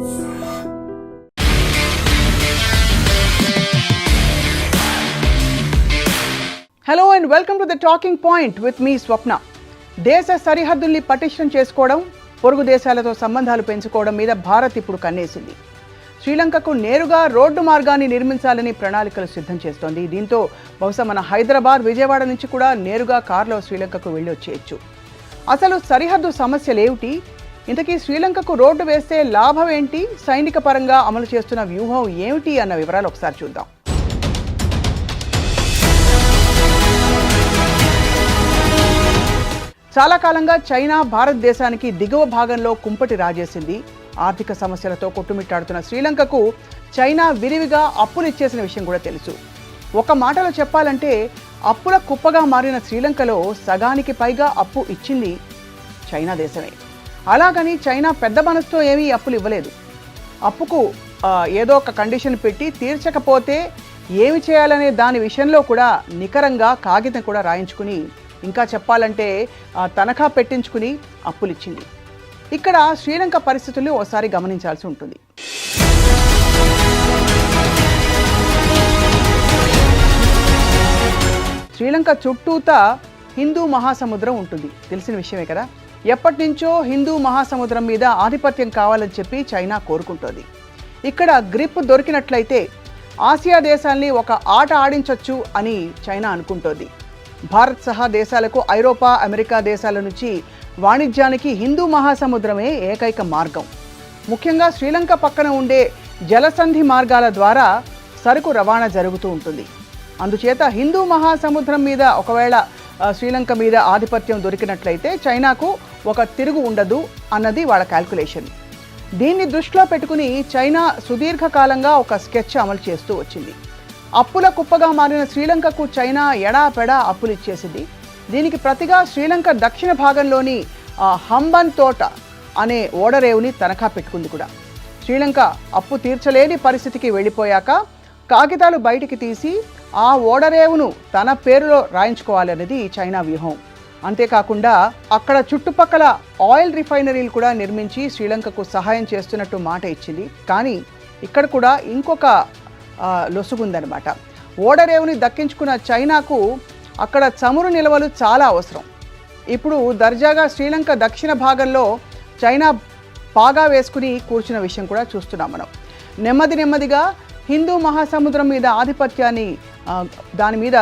Hello and welcome to the talking point with me Swapna. దేశ సరిహద్దుల్ని పటిష్టం చేసుకోవడం, పొరుగు దేశాలతో సంబంధాలు పెంచుకోవడం మీద భారత్ ఇప్పుడు కన్నేసింది. శ్రీలంకకు నేరుగా రోడ్డు మార్గాన్ని నిర్మించాలని ప్రణాళికలు సిద్ధం చేస్తోంది. దీంతో బహుశా మన హైదరాబాద్, విజయవాడ నుంచి కూడా నేరుగా కారులో శ్రీలంకకు వెళ్ళి వచ్చేయచ్చు. అసలు సరిహద్దు సమస్యలేమిటి, ఇంతకీ శ్రీలంకకు రోడ్డు వేస్తే లాభం ఏంటి, సైనిక పరంగా అమలు చేస్తున్న వ్యూహం ఏమిటి అన్న వివరాలు ఒకసారి చూద్దాం. చాలా కాలంగా చైనా భారతదేశానికి దిగువ భాగంలో కుంపటి రాజేసింది. ఆర్థిక సమస్యలతో కొట్టుమిట్టాడుతున్న శ్రీలంకకు చైనా విరివిగా అప్పులు ఇచ్చేసిన విషయం కూడా తెలుసు. ఒక మాటలో చెప్పాలంటే అప్పుల కుప్పగా మారిన శ్రీలంకలో సగానికి పైగా అప్పు ఇచ్చింది చైనా దేశమే. అలాగని చైనా పెద్ద మనసుతో ఏమీ అప్పులు ఇవ్వలేదు. అప్పుకు ఏదో ఒక కండిషన్ పెట్టి తీర్చకపోతే ఏమి చేయాలనే దాని విషయంలో కూడా నికరంగా కాగితం కూడా రాయించుకుని, ఇంకా చెప్పాలంటే తనఖా పెట్టించుకుని అప్పులిచ్చింది. ఇక్కడ శ్రీలంక పరిస్థితులు ఓసారి గమనించాల్సి ఉంటుంది. శ్రీలంక చుట్టూతా హిందూ మహాసముద్రం ఉంటుంది, తెలిసిన విషయమే కదా. ఎప్పటి నుంచో హిందూ మహాసముద్రం మీద ఆధిపత్యం కావాలని చెప్పి చైనా కోరుకుంటోంది. ఇక్కడ గ్రిప్ దొరికినట్లయితే ఆసియా దేశాల్ని ఒక ఆట ఆడించవచ్చు అని చైనా అనుకుంటోంది. భారత్ సహా దేశాలకు ఐరోపా, అమెరికా దేశాల నుంచి వాణిజ్యానికి హిందూ మహాసముద్రమే ఏకైక మార్గం. ముఖ్యంగా శ్రీలంక పక్కన ఉండే జలసంధి మార్గాల ద్వారా సరుకు రవాణా జరుగుతూ ఉంటుంది. అందుచేత హిందూ మహాసముద్రం మీద ఒకవేళ శ్రీలంక మీద ఆధిపత్యం దొరికినట్లయితే చైనాకు ఒక తిరుగు ఉండదు అన్నది వాళ్ళ క్యాల్కులేషన్. దీన్ని దృష్టిలో పెట్టుకుని చైనా సుదీర్ఘకాలంగా ఒక స్కెచ్ అమలు చేస్తూ వచ్చింది. అప్పుల కుప్పగా మారిన శ్రీలంకకు చైనా ఎడాపెడా అప్పులు ఇచ్చేసింది. దీనికి ప్రతిగా శ్రీలంక దక్షిణ భాగంలోని హంబన్ తోట అనే ఓడరేవుని తనఖా పెట్టుకుంది కూడా. శ్రీలంక అప్పు తీర్చలేని పరిస్థితికి వెళ్ళిపోయాక కాగితాలు బయటికి తీసి ఆ ఓడరేవును తన పేరులో రాయించుకోవాలనేది చైనా వ్యూహం. అంతేకాకుండా అక్కడ చుట్టుపక్కల ఆయిల్ రిఫైనరీలు కూడా నిర్మించి శ్రీలంకకు సహాయం చేస్తున్నట్టు మాట ఇచ్చింది. కానీ ఇక్కడ కూడా ఇంకొక లొసుగుందనమాట. ఓడరేవుని దక్కించుకున్న చైనాకు అక్కడ చమురు నిల్వలు చాలా అవసరం. ఇప్పుడు దర్జాగా శ్రీలంక దక్షిణ భాగంలో చైనా పాగా వేసుకుని కూర్చున్న విషయం కూడా చూస్తున్నాం మనం. నెమ్మదిగా హిందూ మహాసముద్రం మీద ఆధిపత్యాన్ని దాని మీద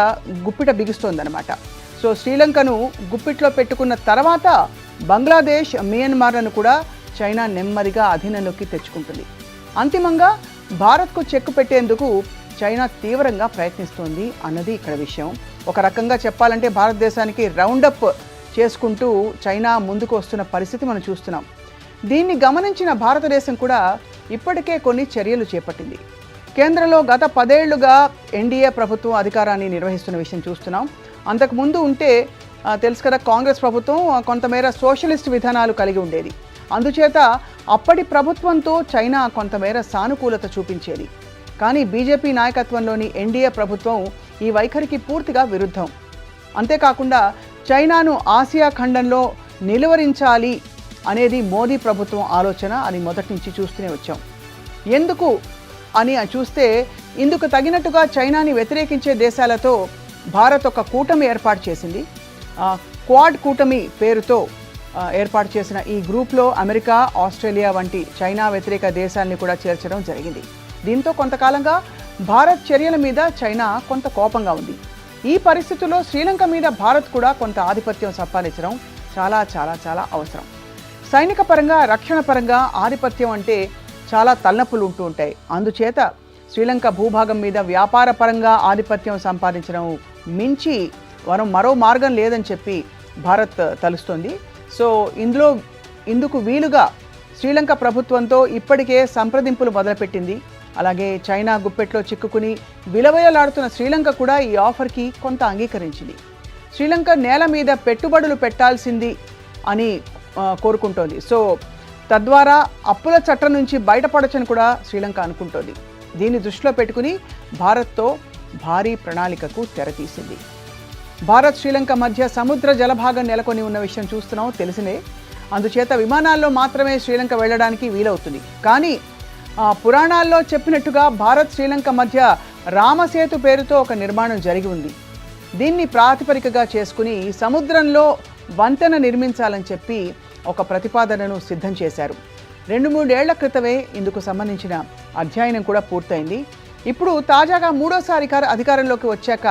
గుప్పిట బిగుస్తోందనమాట. సో శ్రీలంకను గుప్పిట్లో పెట్టుకున్న తర్వాత బంగ్లాదేశ్, మియన్మార్లను కూడా చైనా నెమ్మదిగా అధీనంలోకి తెచ్చుకుంటుంది. అంతిమంగా భారత్కు చెక్కు పెట్టేందుకు చైనా తీవ్రంగా ప్రయత్నిస్తోంది అన్నది ఇక్కడ విషయం. ఒక రకంగా చెప్పాలంటే భారతదేశానికి రౌండప్ చేసుకుంటూ చైనా ముందుకు వస్తున్న పరిస్థితి మనం చూస్తున్నాం. దీన్ని గమనించిన భారతదేశం కూడా ఇప్పటికే కొన్ని చర్యలు చేపట్టింది. కేంద్రంలో గత 10 ఏళ్లుగా ఎన్డీఏ ప్రభుత్వం అధికారాన్ని నిర్వహిస్తున్న విషయం చూస్తున్నాం. అంతకుముందు ఉంటే తెలుసు కదా, కాంగ్రెస్ ప్రభుత్వం కొంతమేర సోషలిస్ట్ విధానాలు కలిగి ఉండేది. అందుచేత అప్పటి ప్రభుత్వంతో చైనా కొంతమేర సానుకూలత చూపించేది. కానీ బీజేపీ నాయకత్వంలోని ఎన్డీఏ ప్రభుత్వం ఈ వైఖరికి పూర్తిగా విరుద్ధం. అంతేకాకుండా చైనాను ఆసియా ఖండంలో నిలువరించాలి అనేది మోదీ ప్రభుత్వం ఆలోచన అని మొదటి నుంచి చూస్తూనే వచ్చాం. ఎందుకు అని చూస్తే ఇందుకు తగినట్టుగా చైనాని వ్యతిరేకించే దేశాలతో భారత్ ఒక కూటమి ఏర్పాటు చేసింది. క్వాడ్ కూటమి పేరుతో ఏర్పాటు చేసిన ఈ గ్రూప్లో అమెరికా, ఆస్ట్రేలియా వంటి చైనా వ్యతిరేక దేశాలని కూడా చేర్చడం జరిగింది. దీంతో కొంతకాలంగా భారత్ చర్యల మీద చైనా కొంత కోపంగా ఉంది. ఈ పరిస్థితుల్లో శ్రీలంక మీద భారత్ కూడా కొంత ఆధిపత్యం సంపాదించడం చాలా చాలా చాలా అవసరం. సైనిక పరంగా, రక్షణ పరంగా ఆధిపత్యం అంటే చాలా తలనొప్పులు ఉంటూ ఉంటాయి. అందుచేత శ్రీలంక భూభాగం మీద వ్యాపార పరంగా ఆధిపత్యం సంపాదించడం మించి మరో మార్గం లేదని చెప్పి భారత్ తలుస్తోంది. సో ఇందుకు వీలుగా శ్రీలంక ప్రభుత్వంతో ఇప్పటికే సంప్రదింపులు మొదలుపెట్టింది. అలాగే చైనా గుప్పెట్లో చిక్కుకుని విలవయలాడుతున్న శ్రీలంక కూడా ఈ ఆఫర్కి కొంత అంగీకరించింది. శ్రీలంక నేల మీద పెట్టుబడులు పెట్టాల్సింది అని కోరుకుంటోంది. సో తద్వారా అప్పుల చట్టం నుంచి బయటపడొచ్చని కూడా శ్రీలంక అనుకుంటోంది. దీన్ని దృష్టిలో పెట్టుకుని భారత్తో భారీ ప్రణాళికకు తెరతీసింది. భారత్ శ్రీలంక మధ్య సముద్ర జలభాగం నెలకొని ఉన్న విషయం చూస్తున్నాం, తెలిసినే. అందుచేత విమానాల్లో మాత్రమే శ్రీలంక వెళ్ళడానికి వీలవుతుంది. కానీ పురాణాల్లో చెప్పినట్టుగా భారత్ శ్రీలంక మధ్య రామసేతు పేరుతో ఒక నిర్మాణం జరిగి ఉంది. దీన్ని ప్రాతిపదికగా చేసుకుని సముద్రంలో వంతెన నిర్మించాలని చెప్పి ఒక ప్రతిపాదనను సిద్ధం చేశారు. 2-3 ఏళ్ల క్రితమే ఇందుకు సంబంధించిన అధ్యయనం కూడా పూర్తయింది. ఇప్పుడు తాజాగా మూడోసారి అధికారంలోకి వచ్చాక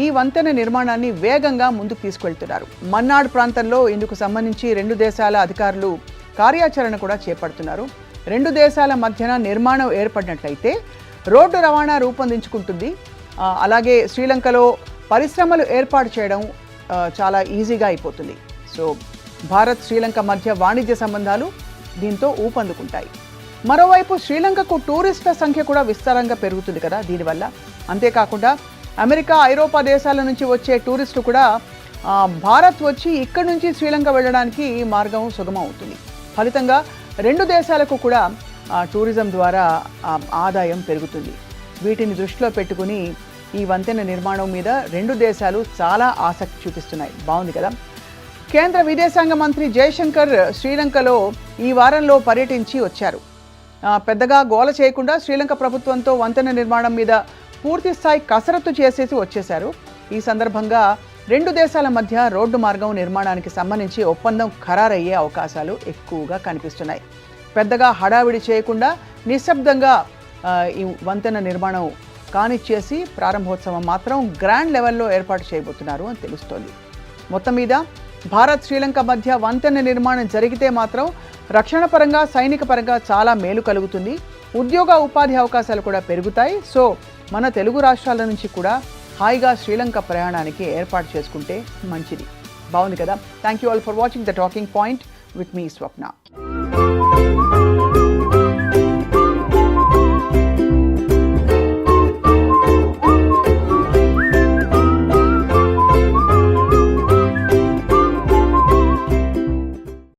ఈ వంతెన నిర్మాణాన్ని వేగంగా ముందుకు తీసుకెళ్తున్నారు. మన్నాడ్ ప్రాంతంలో ఇందుకు సంబంధించి 2 దేశాల అధికారులు కార్యాచరణ కూడా చేపడుతున్నారు. 2 దేశాల మధ్యన నిర్మాణం ఏర్పడినట్లయితే రోడ్డు రవాణా రూపొందించుకుంటుంది. అలాగే శ్రీలంకలో పరిశ్రమలు ఏర్పాటు చేయడం చాలా ఈజీగా అయిపోతుంది. సో భారత్ శ్రీలంక మధ్య వాణిజ్య సంబంధాలు దీంతో ఊపందుకుంటాయి. మరోవైపు శ్రీలంకకు టూరిస్టుల సంఖ్య కూడా విస్తారంగా పెరుగుతుంది కదా దీనివల్ల. అంతేకాకుండా అమెరికా, ఐరోపా దేశాల నుంచి వచ్చే టూరిస్టు కూడా భారత్ వచ్చి ఇక్కడి నుంచి శ్రీలంక వెళ్ళడానికి మార్గం సుగమం అవుతుంది. ఫలితంగా 2 దేశాలకు కూడా టూరిజం ద్వారా ఆదాయం పెరుగుతుంది. వీటిని దృష్టిలో పెట్టుకుని ఈ వంతెన నిర్మాణం మీద 2 దేశాలు చాలా ఆసక్తి చూపిస్తున్నాయి. బాగుంది కదా. కేంద్ర విదేశాంగ మంత్రి జయశంకర్ శ్రీలంకలో ఈ వారంలో పర్యటించి వచ్చారు. పెద్దగా గోల చేయకుండా శ్రీలంక ప్రభుత్వంతో వంతెన నిర్మాణం మీద పూర్తి స్థాయి కసరత్తు చేసేసి వచ్చేశారు. ఈ సందర్భంగా 2 దేశాల మధ్య రోడ్డు మార్గం నిర్మాణానికి సంబంధించి ఒప్పందం ఖరారయ్యే అవకాశాలు ఎక్కువగా కనిపిస్తున్నాయి. పెద్దగా హడావిడి చేయకుండా నిశ్శబ్దంగా ఈ వంతెన నిర్మాణం కానిచ్చేసి ప్రారంభోత్సవం మాత్రం గ్రాండ్ లెవెల్లో ఏర్పాటు చేయబోతున్నారు అని తెలుస్తోంది. మొత్తం మీద భారత్ శ్రీలంక మధ్య వంతెన నిర్మాణం జరిగితే మాత్రం రక్షణ పరంగా, సైనిక పరంగా చాలా మేలు కలుగుతుంది. ఉద్యోగ ఉపాధి అవకాశాలు కూడా పెరుగుతాయి. సో మన తెలుగు రాష్ట్రాల నుంచి కూడా హాయిగా శ్రీలంక ప్రయాణానికి ఏర్పాటు చేసుకుంటే మంచిది. బాగుంది కదా. Thank you all for watching the talking point with me Swapna.